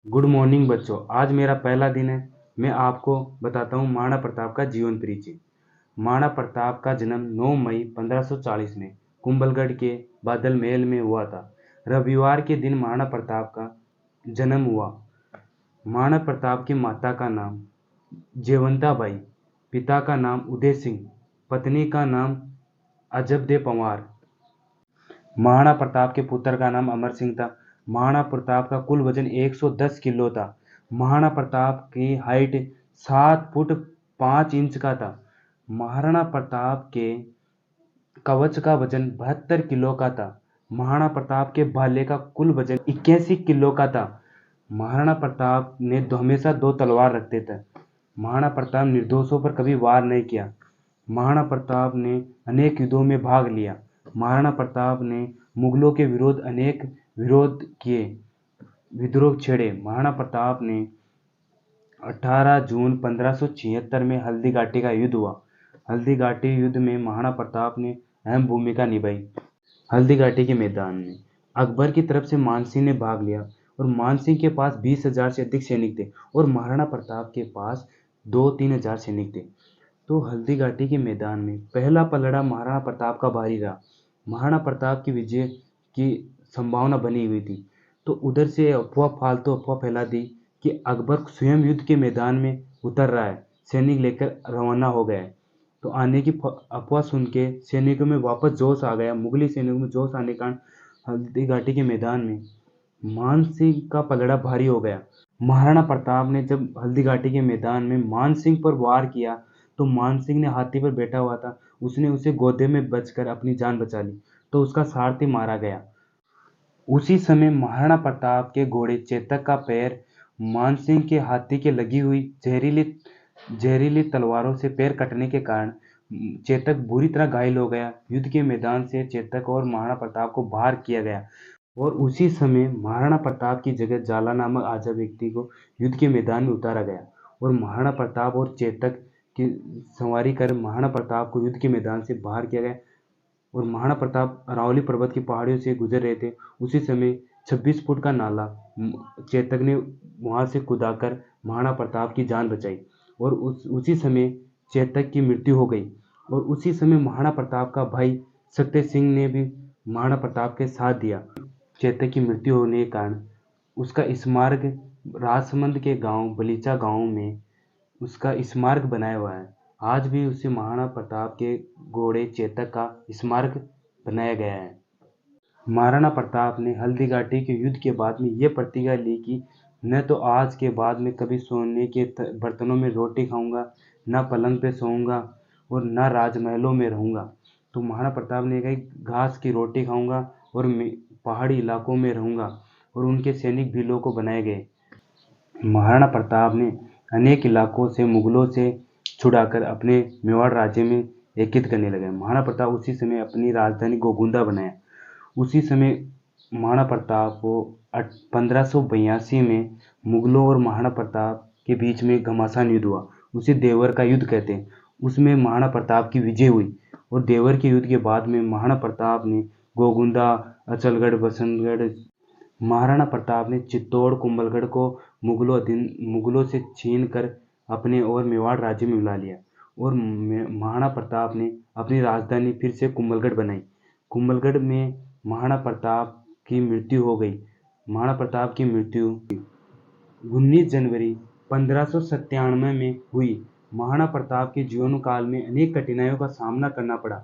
Good morning बच्चों। आज मेरा पहला दिन है। मैं आपको बताता हूँ महाराणा प्रताप का जीवन परिचय। महाराणा प्रताप का जन्म 9 मई 1540 में कुंभलगढ़ के बादल महल में हुआ था। रविवार के दिन महाराणा प्रताप का जन्म हुआ। महाराणा प्रताप की माता का नाम जयवंताबाई, पिता का नाम उदय सिंह, पत्नी का नाम अजबदे पंवार। महाराणा प्रताप के पुत्र का नाम अमर सिंह था। महाराणा प्रताप का कुल वजन 110 किलो था। महाराणा प्रताप की हाइट 7 फुट 5 इंच का था। महाराणा प्रताप के कवच का वजन 72 किलो का था। महाराणा प्रताप के भाले का कुल वजन 81 किलो का था। महाराणा प्रताप ने हमेशा 2 तलवार रखते थे। महाराणा प्रताप निर्दोषों पर कभी वार नहीं किया। महाराणा प्रताप ने अनेक युद्धों में भाग लिया। महाराणा प्रताप ने मुगलों के विरोध अनेक विरोध किए, विद्रोह छेड़े। महाराणा प्रताप ने 18 जून 1576 में हल्दी घाटी का युद्ध हुआ। हल्दी घाटी युद्ध में महाराणा प्रताप ने अहम भूमिका निभाई। हल्दी घाटी के मैदान में अकबर की तरफ से मानसिंह ने भाग लिया और मानसिंह के पास 20,000 से अधिक सैनिक थे और महाराणा प्रताप के पास 2-3 हजार सैनिक थे। तो हल्दी घाटी के मैदान में पहला पलड़ा महाराणा प्रताप का भारी रहा। महाराणा प्रताप की विजय की संभावना बनी हुई थी। तो उधर से फालतू अफवाह फैला दी कि अकबर स्वयं युद्ध के मैदान में उतर रहा है, सैनिक लेकर रवाना हो गया है। तो आने की अफवाह सुन के सैनिकों में वापस जोश आ गया। मुगली सैनिकों में जोश आने के कारण हल्दी घाटी के मैदान में मानसिंह का पलड़ा भारी हो गया। महाराणा प्रताप ने जब हल्दी घाटी के मैदान में मानसिंह पर वार किया तो मानसिंह ने हाथी पर बैठा हुआ था, उसने उसे गोदे में बचकर अपनी जान बचा ली, तो उसका सारथी मारा गया। उसी समय महाराणा प्रताप के घोड़े चेतक का पैर मानसिंह के हाथी के लगी हुई जहरीली जहरीली तलवारों से पैर कटने के कारण चेतक बुरी तरह घायल हो गया। युद्ध के मैदान से चेतक और महाराणा प्रताप को बाहर किया गया और उसी समय महाराणा प्रताप की जगह जाला नामक आजा व्यक्ति को युद्ध के मैदान में उतारा गया और महाराणा प्रताप और चेतक की सवारी कर महाराणा प्रताप को युद्ध के मैदान से बाहर किया गया। और महाराणा प्रताप अरावली पर्वत की पहाड़ियों से गुजर रहे थे। उसी समय 26 फुट का नाला चेतक ने वहां से कूदाकर महाराणा प्रताप की जान बचाई और उसी समय चेतक की मृत्यु हो गई। और उसी समय महाराणा प्रताप का भाई सत्य सिंह ने भी महाराणा प्रताप के साथ दिया। चेतक की मृत्यु होने के कारण उसका स्मारक राजसमंद के गांव बलीचा गांव में उसका स्मारक बनाया हुआ है। आज भी उसे महाराणा प्रताप के घोड़े चेतक का स्मारक बनाया गया है। महाराणा प्रताप ने हल्दी घाटी के युद्ध के बाद में यह प्रतिज्ञा ली कि न तो आज के बाद में कभी सोने के बर्तनों में रोटी खाऊंगा, न पलंग पे सोऊंगा और न राजमहलों में रहूंगा। तो महाराणा प्रताप ने कहा घास की रोटी खाऊंगा और पहाड़ी इलाकों में रहूंगा और उनके सैनिक भीलों को बनाए गए। महाराणा प्रताप ने अनेक इलाकों से मुगलों से छुड़ाकर अपने मेवाड़ राज्य में एकीकृत करने लगे। महाराणा प्रताप उसी समय अपनी राजधानी गोगुंदा बनाया। उसी समय महाराणा प्रताप को 1582 में मुगलों और महाराणा प्रताप के बीच में घमासान युद्ध हुआ। उसे देवर का युद्ध कहते हैं। उसमें महाराणा प्रताप की विजय हुई और देवर के युद्ध के बाद में महाराणा प्रताप ने गोगुंदा, अचलगढ़, बसंतगढ़, महाराणा प्रताप ने चित्तौड़, कुंभलगढ़ को मुगलों से छीन कर अपने और मेवाड़ राज्य में मिला लिया और महाराणा प्रताप ने अपनी राजधानी फिर से कुंभलगढ़ बनाई। कुंभलगढ़ में महाराणा प्रताप की मृत्यु हो गई। महाराणा प्रताप की मृत्यु 19 जनवरी 1597 में हुई। महाराणा प्रताप के जीवन काल में अनेक कठिनाइयों का सामना करना पड़ा।